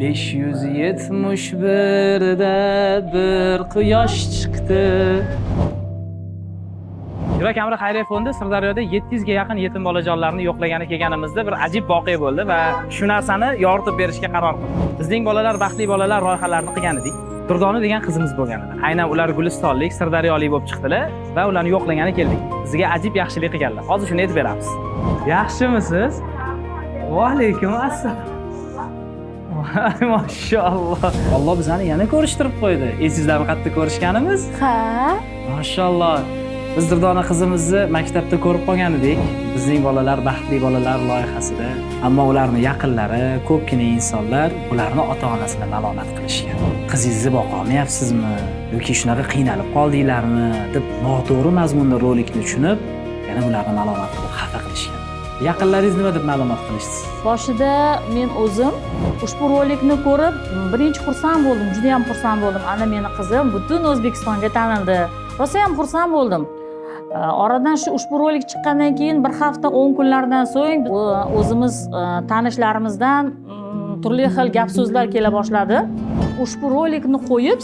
571'da bir quyosh chiqdi. Yurak Amri xayriya fondi Sirdaryoda 700 ga yaqin yetim bolajonlarni yo'qlagani kelganimizda bir ajib voqea bo'ldi va shu narsani yoritib berishga qaror qildik. Bizning bolalar baxtli bolalar loyihalarini qilgan edik. Durdona degan qizimiz bo'lgan edi. Aynan ular gulistonlik, sirdaryolik bo'lib chiqdilar va ularni yo'qlagani keldik. Bizga ajib yaxshilik qilganlar. Hozir shuni aytib beramiz. Yaxshimisiz? Va alaykum assalom. Mashalloh. Alloh bizani yana ko'rishtirib qo'ydi. Esingizlarmi qayerda ko'rishganimiz? Ha? Mashalloh. Biz Durdona qizimizni maktabda ko'rib qolgan edik. Bizning bolalar baxtli bolalar loyihasida. Ammo ularning yaqinlari, ko'pgina insonlar ularni ota-onasini malomat qilishgan. Qizingizni boqa olmayapsizmi yoki shunaqa qiynalib qoldinglarmi deb noto'g'ri mazmunda rolikni tushunib, yana ularni malomat qilib xafa qilishgan. Yaqinlaringiz nima deb ma'lumot qilishdi? Boshida men o'zim ushbu rolikni ko'rib, birinchi xursand bo'ldim, juda ham xursand bo'ldim. Ana meni qizim butun O'zbekistonga tanildi. Rosa ham xursand bo'ldim. Oradan ushbu rolik chiqqandan keyin bir hafta 10 kunlardan so'ng o'zimiz tanishlarimizdan turli xil gap so'zlar kela boshladi. Ushbu rolikni qo'yib,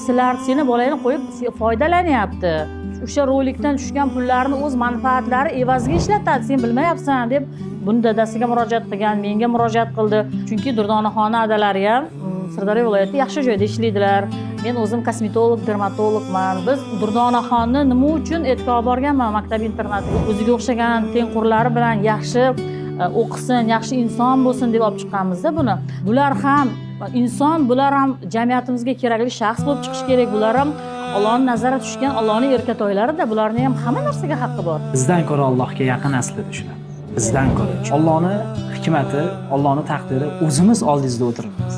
seni bolangni qo'yib foydalanyapti. O'sha rolikdan tushgan pullarni o'z manfaatlari evaziga ishlatadi, sen bilmayapsan deb buni dadasiga murojaat qilgan, menga murojaat qildi. Chunki Durdonaxon adalari ham Sirdaryo viloyatida yaxshi joyda ishlaydilar. Men o'zim kosmetolog, dermatologman. Biz Durdonaxonni nima uchun e'tibor borganman maktab internatiga? O'ziga o'xshagan tengqurlari bilan yaxshi o'qisin, yaxshi inson bo'lsin deb olib chiqqanmizda buni. Bular ham inson, bular ham jamiyatimizga kerakli shaxs bo'lib chiqish kerak. Bular ham Allohning nazarida tushgan, Allohning erkatoylarida, bularning ham hamma narsaga haqqi bor. Bizdan ko'ra Allohga yaqin aslida shular. Bizdan ko'ra. Allohning hikmati, Allohning taqdiri o'zimiz oldingizda o'tiribmiz.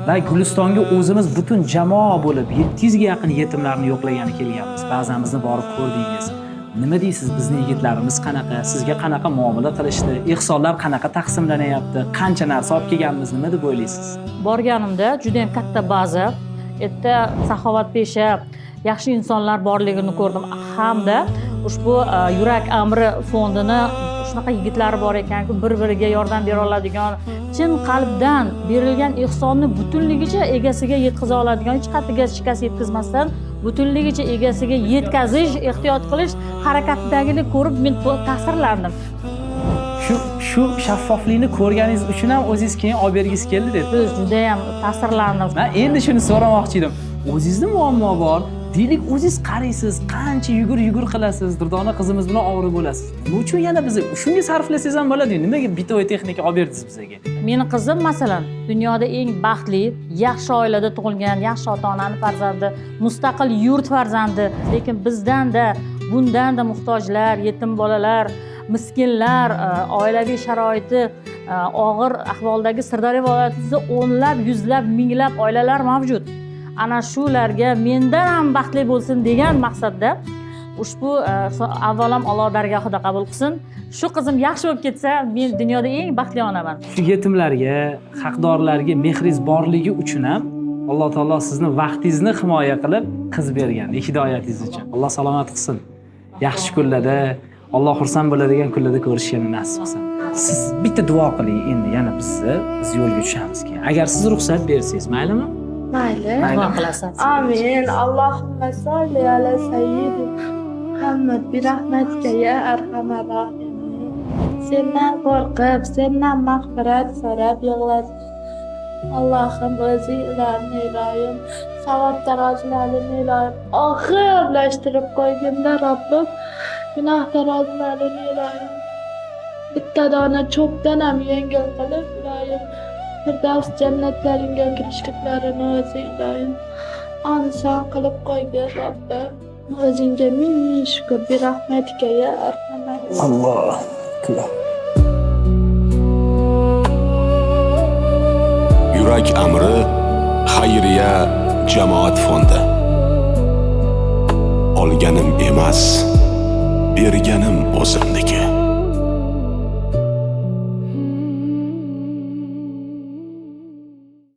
Va Gulistonga o'zimiz butun jamoa bo'lib 700 ga yaqin yetimlarni yo'qlagani kelganmiz. Ba'zamizni borib ko'rdingiz. Nima deysiz, bizning yigitlarimiz qanaqa, sizga qanaqa muomala qilishdi, ehsonlar qanaqa taqsimlanyapti, qancha narsa olib kelganmiz, nima deb o'ylaysiz? Borganimda juda ham katta baza, yerda saxovatpesha, yaxshi insonlar borligini ko'rdim. Hamda ushbu Yurak Amri fondini shunaqa yigitlari bor ekanki, bir-biriga yordam bera oladigan, chin qalbdan berilgan ehsonni butunligicha egasiga yetkaza oladigan, hech qattiga shikast yetkazmasdan butunligicha egasiga yetkazish, ehtiyot qilish harakatidagini ko'rib men ta'sirlandim. Shu shaffoflikni ko'rganingiz uchun ham o'zingiz keyin olib bergisiz keldi deb. Biz juda ham ta'sirlandim. Men endi shuni so'ramoqchi edim. O'zingizda muammo bor. Deylik, o'zingiz qaraysiz, qancha yugur qilasiz, Durdona qizimiz bilan ovora bo'lasiz. Nima uchun yana biz shunga sarflasangiz ham bo'ladi. Nimaga bitoy texnika olib berdingiz bizga? Meni qizim masalan, dunyoda eng baxtli, yaxshi oilada tug'ilgan, yaxshi ota-onaning farzandi, mustaqil yurt farzandi, lekin bizdan-da, bundan-da muhtojlar, yetim bolalar, miskinlar, oilaviy sharoiti og'ir ahvoldagi Sirdaryo viloyatida o'nlab, yuzlab, minglab oilalar mavjud. Ana shularga mendan ham baxtli bo'lsin degan maqsadda ushbu avvalam Alloh dargohida qabul qilsin. Shu qizim yaxshi bo'lib ketsa, men dunyoda eng baxtli onaman. Shu yetimlarga, haqdorlarga mehringiz borligi uchun ham Alloh taolo sizni vaqtingizni himoya qilib qiz bergan, hidoyatingiz uchun. Alloh salomat qilsin. Yaxshi kunlarda, Alloh xursand bo'ladigan kunlarda ko'rishishni nasib qilsin. Siz bitta duo qiling endi, yana biz yo'lga tushamiz keyin. Agar siz ruxsat bersangiz, maylimi? Mayli. Duo qilasan. Amin. Allohumma solli ala sayyidi Muhammad bi rahmatika ya arhamar rohimin. Sendan qo'rqib, sendan mag'firat so'rab yig'ladim. Allohim o'zing ularni iloyim, savob tarozilarini iloyim oxirlashtirib qo'yginda Robbim, gunoh tarozilarini iloyim bitta dona cho'pdan ham yengil qilib iloyim Firdavs jannatlaringga kirishliklarini o'zing iloyim oson qilib qo'ygin Robbim. O'zingga ming shukr, bi rahmatika ya arhamar. Alloh. Yurak Amri xayriya jamoat fondi. Olganim emas, berganim o'zimniki.